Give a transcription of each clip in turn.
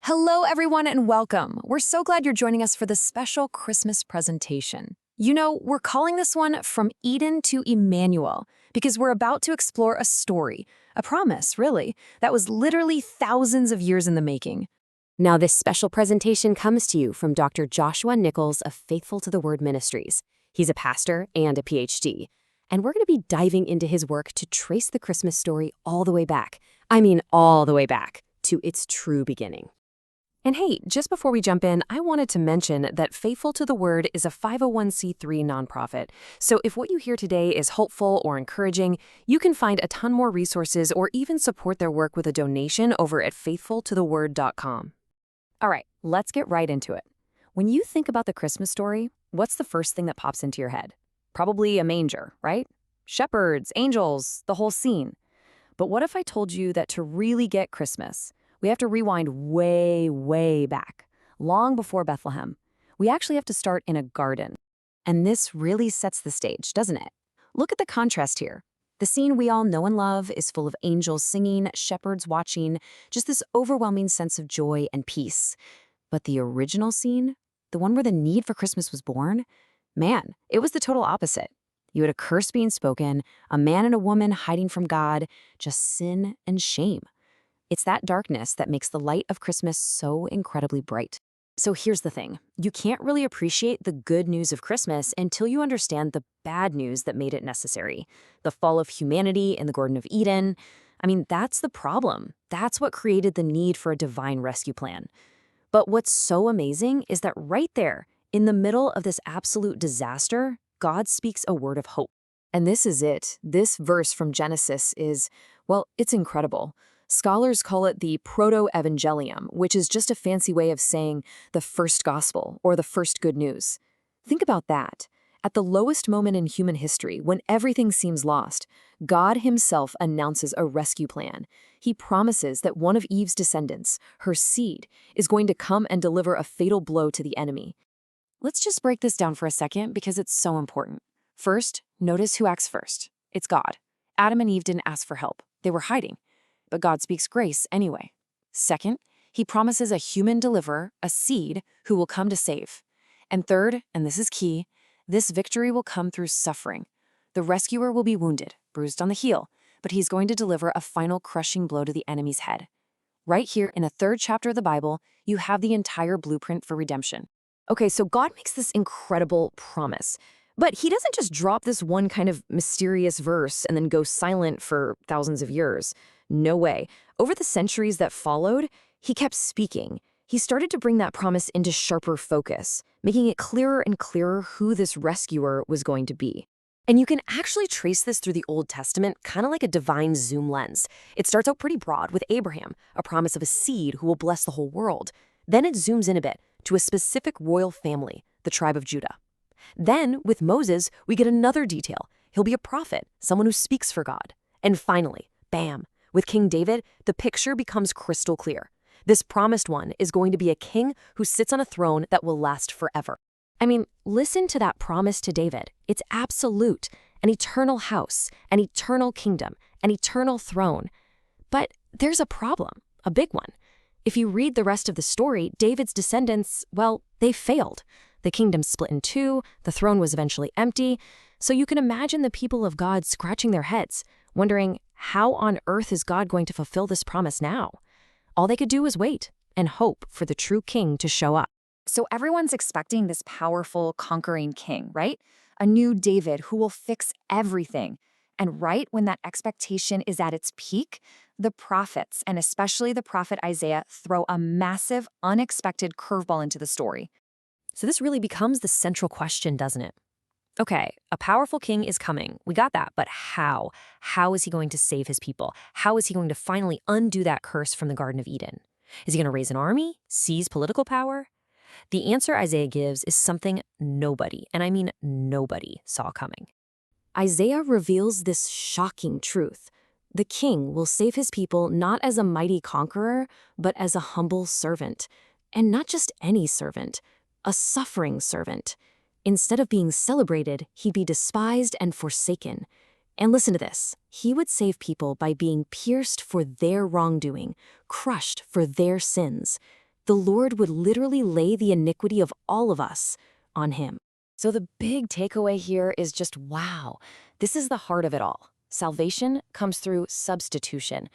Hello, everyone, and welcome. We're so glad you're joining us for this special Christmas presentation. You know, we're calling this one From Eden to Emmanuel because we're about to explore a story, a promise, really, that was literally thousands of years in the making. Now, this special presentation comes to you from Dr. Joshua Nichols of Faithful to the Word Ministries. He's a pastor and a PhD, and we're going to be diving into his work to trace the Christmas story all the way back. All the way back to its true beginning. And hey, just before we jump in, I wanted to mention that Faithful to the Word is a 501c3 nonprofit. So if what you hear today is hopeful or encouraging, you can find a ton more resources or even support their work with a donation over at faithfultotheword.com. All right, let's get right into it. When you think about the Christmas story, what's the first thing that pops into your head? Probably a manger, right? Shepherds, angels, the whole scene. But what if I told you that to really get Christmas, we have to rewind way, way back, long before Bethlehem. We actually have to start in a garden. And this really sets the stage, doesn't it? Look at the contrast here. The scene we all know and love is full of angels singing, shepherds watching, just this overwhelming sense of joy and peace. But the original scene, the one where the need for Christmas was born, man, it was the total opposite. You had a curse being spoken, a man and a woman hiding from God, just sin and shame. It's that darkness that makes the light of Christmas so incredibly bright. So here's the thing. You can't really appreciate the good news of Christmas until you understand the bad news that made it necessary. The fall of humanity in the Garden of Eden. That's the problem. That's what created the need for a divine rescue plan. But what's so amazing is that right there, in the middle of this absolute disaster, God speaks a word of hope. And this is it. This verse from Genesis is, well, it's incredible. Scholars call it the proto-evangelium, which is just a fancy way of saying the first gospel or the first good news. Think about that. At the lowest moment in human history, when everything seems lost, God himself announces a rescue plan. He promises that one of Eve's descendants, her seed, is going to come and deliver a fatal blow to the enemy. Let's just break this down for a second because it's so important. First, notice who acts first. It's God. Adam and Eve didn't ask for help. They were hiding. But God speaks grace anyway. Second, he promises a human deliverer, a seed, who will come to save. And third, and this is key, this victory will come through suffering. The rescuer will be wounded, bruised on the heel, but he's going to deliver a final crushing blow to the enemy's head. Right here in the 3rd chapter of the Bible, you have the entire blueprint for redemption. Okay, so God makes this incredible promise. But he doesn't just drop this one kind of mysterious verse and then go silent for thousands of years. No way. Over the centuries that followed, he kept speaking. He started to bring that promise into sharper focus, making it clearer and clearer who this rescuer was going to be. And you can actually trace this through the Old Testament, kind of like a divine zoom lens. It starts out pretty broad with Abraham, a promise of a seed who will bless the whole world. Then it zooms in a bit to a specific royal family, the tribe of Judah. Then, with Moses, we get another detail. He'll be a prophet, someone who speaks for God. And finally, bam, with King David, the picture becomes crystal clear. This promised one is going to be a king who sits on a throne that will last forever. Listen to that promise to David. It's absolute, an eternal house, an eternal kingdom, an eternal throne. But there's a problem, a big one. If you read the rest of the story, David's descendants, well, they failed. The kingdom split in two, the throne was eventually empty, so you can imagine the people of God scratching their heads, wondering, how on earth is God going to fulfill this promise now? All they could do was wait and hope for the true king to show up. So everyone's expecting this powerful, conquering king, right? A new David who will fix everything. And right when that expectation is at its peak, the prophets, and especially the prophet Isaiah, throw a massive, unexpected curveball into the story. So this really becomes the central question, doesn't it? Okay, a powerful king is coming. We got that, but how? How is he going to save his people? How is he going to finally undo that curse from the Garden of Eden? Is he going to raise an army? Seize political power? The answer Isaiah gives is something nobody, and I mean nobody, saw coming. Isaiah reveals this shocking truth. The king will save his people not as a mighty conqueror, but as a humble servant. And not just any servant, a suffering servant. Instead of being celebrated, he'd be despised and forsaken. And listen to this. He would save people by being pierced for their wrongdoing, crushed for their sins. The Lord would literally lay the iniquity of all of us on him. So the big takeaway here is just wow. This is the heart of it all. Salvation comes through substitution.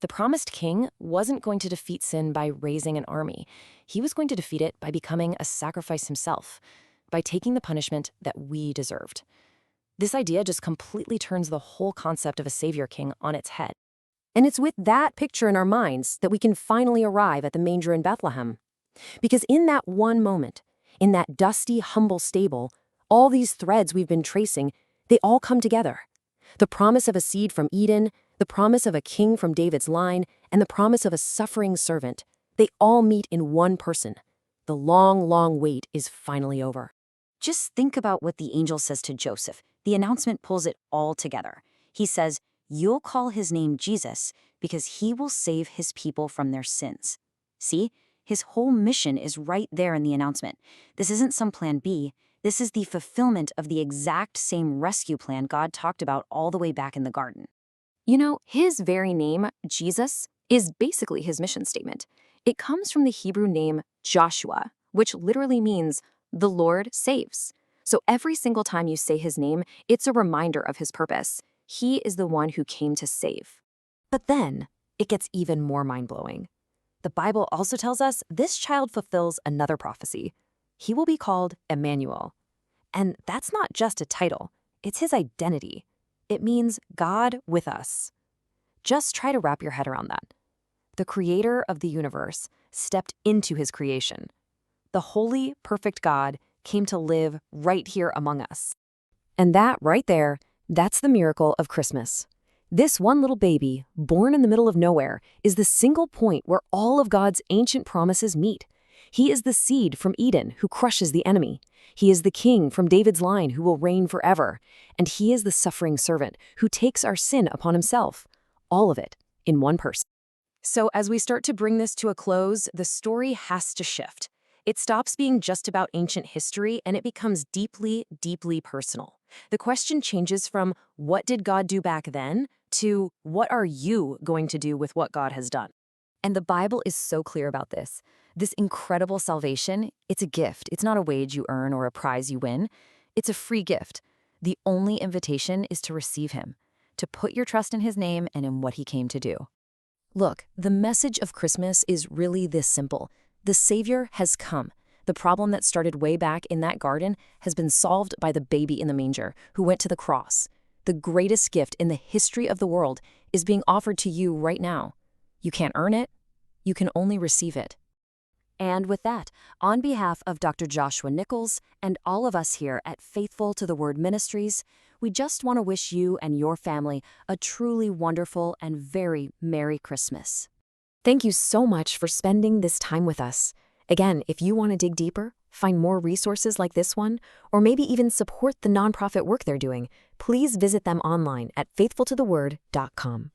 The promised king wasn't going to defeat sin by raising an army. He was going to defeat it by becoming a sacrifice himself, by taking the punishment that we deserved. This idea just completely turns the whole concept of a savior king on its head. And it's with that picture in our minds that we can finally arrive at the manger in Bethlehem. Because in that one moment, in that dusty, humble stable, all these threads we've been tracing, they all come together. The promise of a seed from Eden, the promise of a king from David's line, and the promise of a suffering servant, they all meet in one person. The long, long wait is finally over. Just think about what the angel says to Joseph. The announcement pulls it all together. He says, "You'll call his name Jesus because he will save his people from their sins." See? His whole mission is right there in the announcement. This isn't some plan B. This is the fulfillment of the exact same rescue plan God talked about all the way back in the garden. You know, his very name, Jesus, is basically his mission statement. It comes from the Hebrew name Joshua, which literally means the Lord saves. So every single time you say his name, it's a reminder of his purpose. He is the one who came to save. But then, it gets even more mind-blowing. The Bible also tells us this child fulfills another prophecy. He will be called Emmanuel. And that's not just a title, it's his identity. It means God with us. Just try to wrap your head around that. The creator of the universe stepped into his creation. The holy, perfect God came to live right here among us. And that right there, that's the miracle of Christmas. This one little baby, born in the middle of nowhere, is the single point where all of God's ancient promises meet. He is the seed from Eden who crushes the enemy. He is the king from David's line who will reign forever. And he is the suffering servant who takes our sin upon himself. All of it in one person. So as we start to bring this to a close, the story has to shift. It stops being just about ancient history and it becomes deeply, deeply personal. The question changes from what did God do back then to what are you going to do with what God has done? And the Bible is so clear about this. This incredible salvation, it's a gift. It's not a wage you earn or a prize you win. It's a free gift. The only invitation is to receive him, to put your trust in his name and in what he came to do. Look, the message of Christmas is really this simple. The Savior has come. The problem that started way back in that garden has been solved by the baby in the manger who went to the cross. The greatest gift in the history of the world is being offered to you right now. You can't earn it. You can only receive it. And with that, on behalf of Dr. Joshua Nichols and all of us here at Faithful to the Word Ministries, we just want to wish you and your family a truly wonderful and very Merry Christmas. Thank you so much for spending this time with us. Again, if you want to dig deeper, find more resources like this one, or maybe even support the nonprofit work they're doing, please visit them online at faithfultotheword.com.